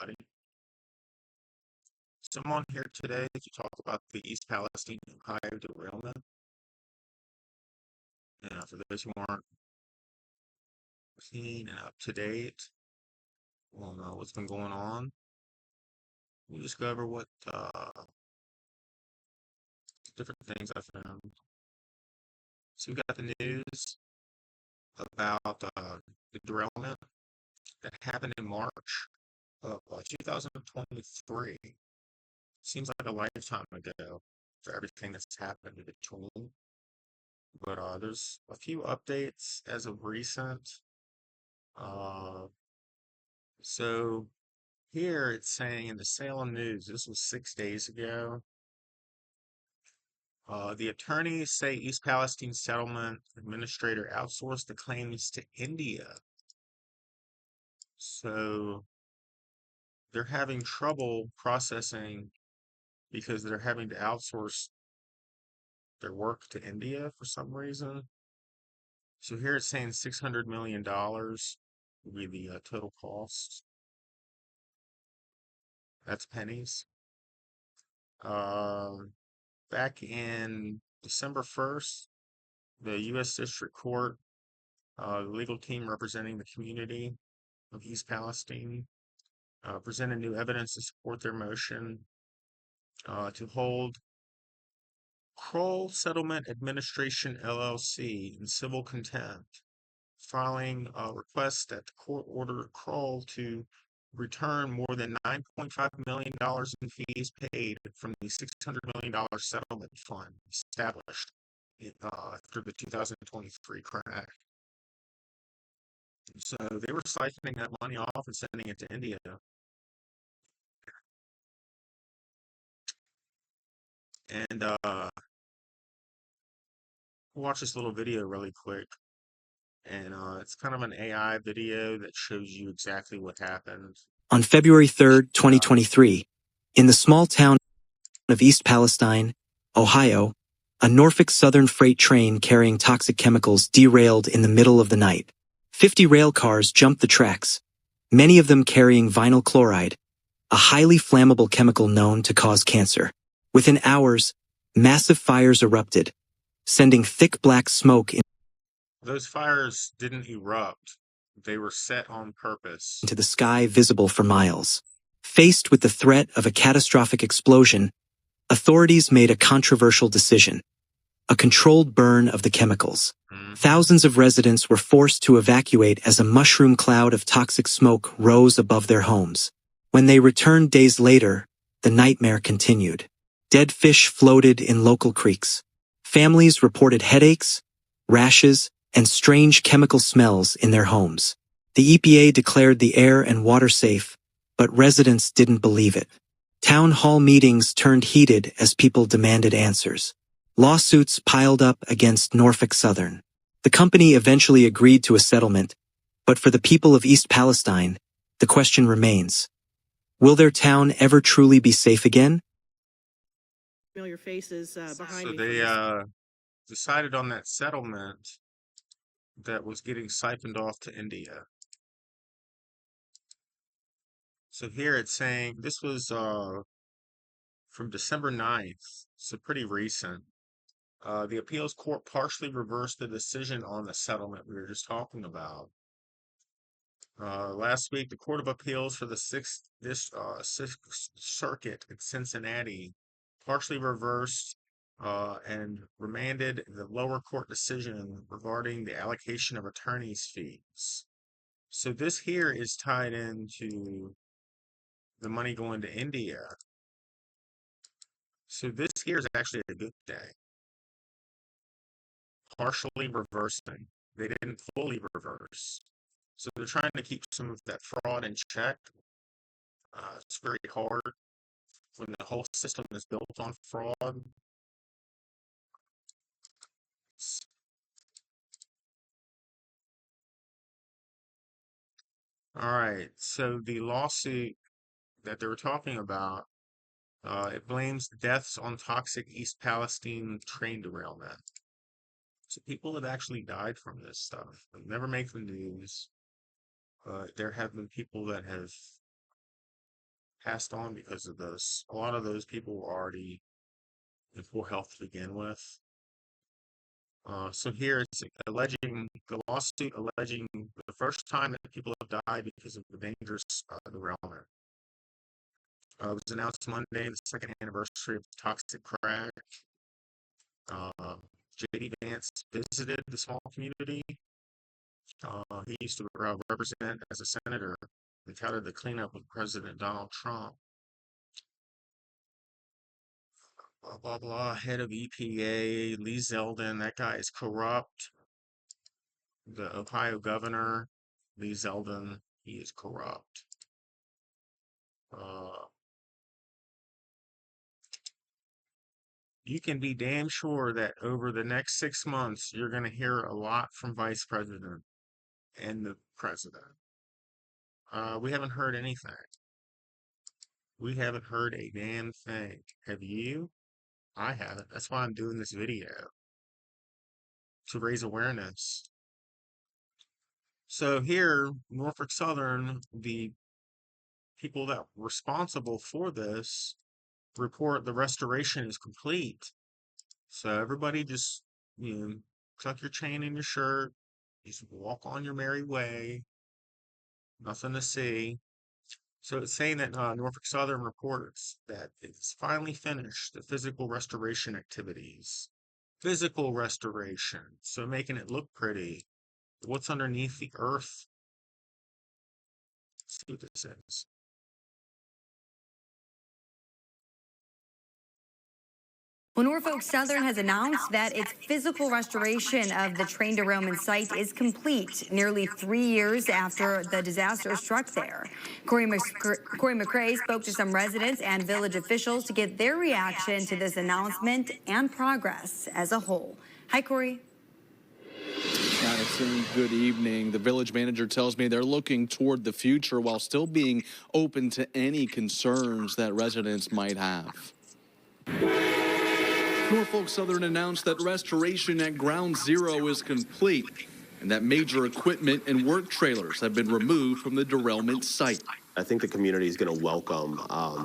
everybody. So I'm on here today to talk about the East Palestine Ohio derailment. And for those who aren't keen and up to date on what's been going on, we'll just go over what different things I found. So we got the news about the derailment that happened in March of 2023. Seems like a lifetime ago for everything that's happened in between. But there's a few updates as of recent. Uh, so here it's saying in the Salem News, this was 6 days ago. The attorneys say East Palestine settlement administrator outsourced the claims to India. So they're having trouble processing because they're having to outsource their work to India for some reason. So here it's saying $600 million will be the total cost. That's pennies. Back in December 1st, the U.S. District Court, the legal team representing the community of East Palestine, presented new evidence to support their motion to hold Kroll Settlement Administration LLC in civil contempt, filing a request that the court order Kroll to return more than $9.5 million in fees paid from the $600 million settlement fund established after the 2023 crash. So they were siphoning that money off and sending it to India. And watch this little video really quick. And it's kind of an AI video that shows you exactly what happened. On February 3rd, 2023, in the small town of East Palestine, Ohio, a Norfolk Southern freight train carrying toxic chemicals derailed in the middle of the night. 50 rail cars jumped the tracks, many of them carrying vinyl chloride, a highly flammable chemical known to cause cancer. Within hours, massive fires erupted, sending thick black smoke Those fires didn't erupt. They were set on purpose. into the sky, visible for miles. Faced with the threat of a catastrophic explosion, authorities made a controversial decision: a controlled burn of the chemicals. Thousands of residents were forced to evacuate as a mushroom cloud of toxic smoke rose above their homes. When they returned days later, the nightmare continued. Dead fish floated in local creeks. Families reported headaches, rashes, and strange chemical smells in their homes. The EPA declared the air and water safe, but residents didn't believe it. Town hall meetings turned heated as people demanded answers. Lawsuits piled up against Norfolk Southern. The company eventually agreed to a settlement, but for the people of East Palestine, the question remains: will their town ever truly be safe again? Familiar faces behind So me. they decided on that settlement that was getting siphoned off to India. So here it's saying this was from December 9th, so pretty recent. The appeals court partially reversed the decision on the settlement we were just talking about. Last week, the Court of Appeals for the Sixth Circuit in Cincinnati partially reversed and remanded the lower court decision regarding the allocation of attorney's fees. So this here is tied into the money going to India. So this here is actually a good day. Partially reversing. They didn't fully reverse. So they're trying to keep some of that fraud in check. It's very hard when the whole system is built on fraud. All right, so the lawsuit that they were talking about, it blames deaths on toxic East Palestine train derailment. So people have actually died from this stuff. They'll never make the news. There have been people that have passed on because of this. A lot of those people were already in poor health to begin with. So here it's alleging the lawsuit alleging the first time that people have died because of the dangerous derailment. It was announced Monday, the second anniversary of the toxic crack. J.D. Vance visited the small community. He used to represent as a senator and touted the cleanup with President Donald Trump. Blah, blah, blah. Head of EPA, Lee Zeldin, that guy is corrupt. The Ohio governor, Lee Zeldin, he is corrupt. Uh, you can be damn sure that over the next 6 months, you're going to hear a lot from Vice President and the President. We haven't heard anything. We haven't heard a damn thing. Have you? I haven't. That's why I'm doing this video, to raise awareness. So here, Norfolk Southern, the people that were responsible for this report the restoration is complete. So everybody just, tuck your chain in your shirt, just walk on your merry way, nothing to see. So it's saying that Norfolk Southern reports that it's finally finished the physical restoration activities. Physical restoration, so making it look pretty. What's underneath the earth? Let's see what this is. Well, Norfolk Southern has announced that its physical restoration of the train derailment site is complete nearly 3 years after the disaster struck there. Corey McCrae spoke to some residents and village officials to get their reaction to this announcement and progress as a whole. Hi, Corey. Madison, good evening. The village manager tells me they're looking toward the future while still being open to any concerns that residents might have. Norfolk Southern announced that restoration at Ground Zero is complete and that major equipment and work trailers have been removed from the derailment site. I think the community is going to welcome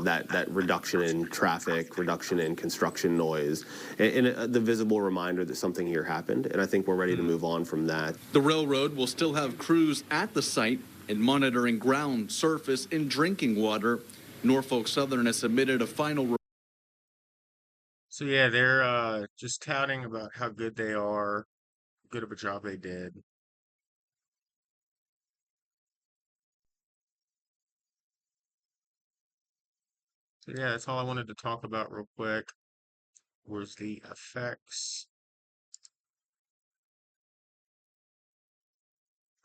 that reduction in traffic, reduction in construction noise, and the visible reminder that something here happened. And I think we're ready to move on from that. The railroad will still have crews at the site and monitoring ground, surface, and drinking water. Norfolk Southern has submitted a final. So yeah, they're just touting about how good they are, good of a job they did. So yeah, that's all I wanted to talk about real quick was the effects.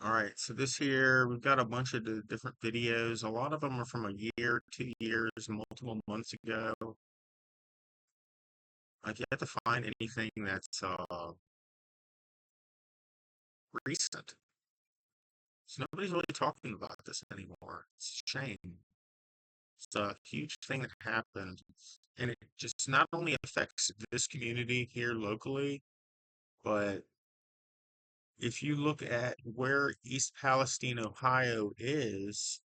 All right, so this here, we've got a bunch of the different videos. A lot of them are from a year, 2 years, multiple months ago. I've yet to find anything that's recent. So nobody's really talking about this anymore. It's a shame. It's a huge thing that happened. And it just not only affects this community here locally, but if you look at where East Palestine, Ohio is,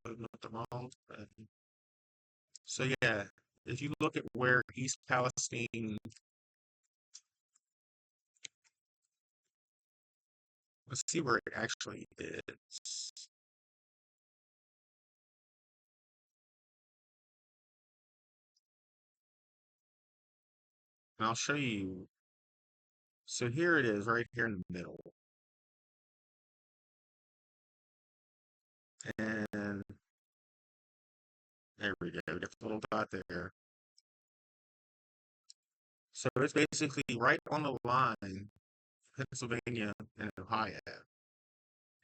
not the wrong button. So yeah, if you look at where East Palestine, let's see where it actually is. And I'll show you. So here it is, right here in the middle. And there we go. We got the little dot there. So it's basically right on the line, Pennsylvania and Ohio.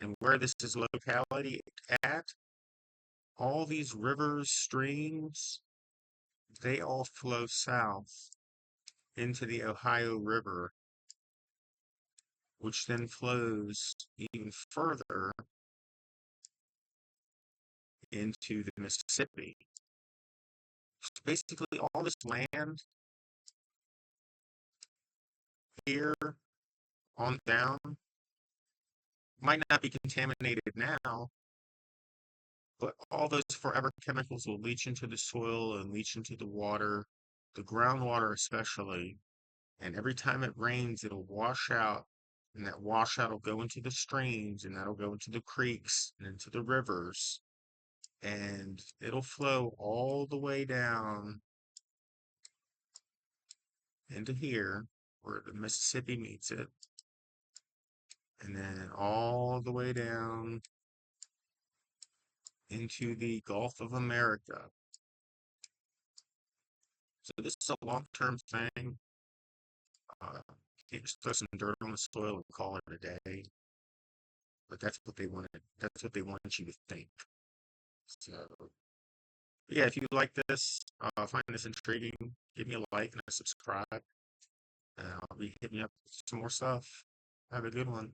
And where this is locality at, all these rivers, streams, they all flow south into the Ohio River, which then flows even further into the Mississippi. So basically, all this land here on down. Might not be contaminated now, but all those forever chemicals will leach into the soil and leach into the water, the groundwater especially. And every time it rains, it'll wash out, and that washout will go into the streams, and that'll go into the creeks and into the rivers, and it'll flow all the way down into here where the Mississippi meets it, and then all the way down into the Gulf of America. So this is a long-term thing. You just throw some dirt on the soil and call it a day. But that's what they wanted. That's what they want you to think. So, yeah, if you like this, find this intriguing, give me a like and a subscribe. And I'll be hitting you up with some more stuff. Have a good one.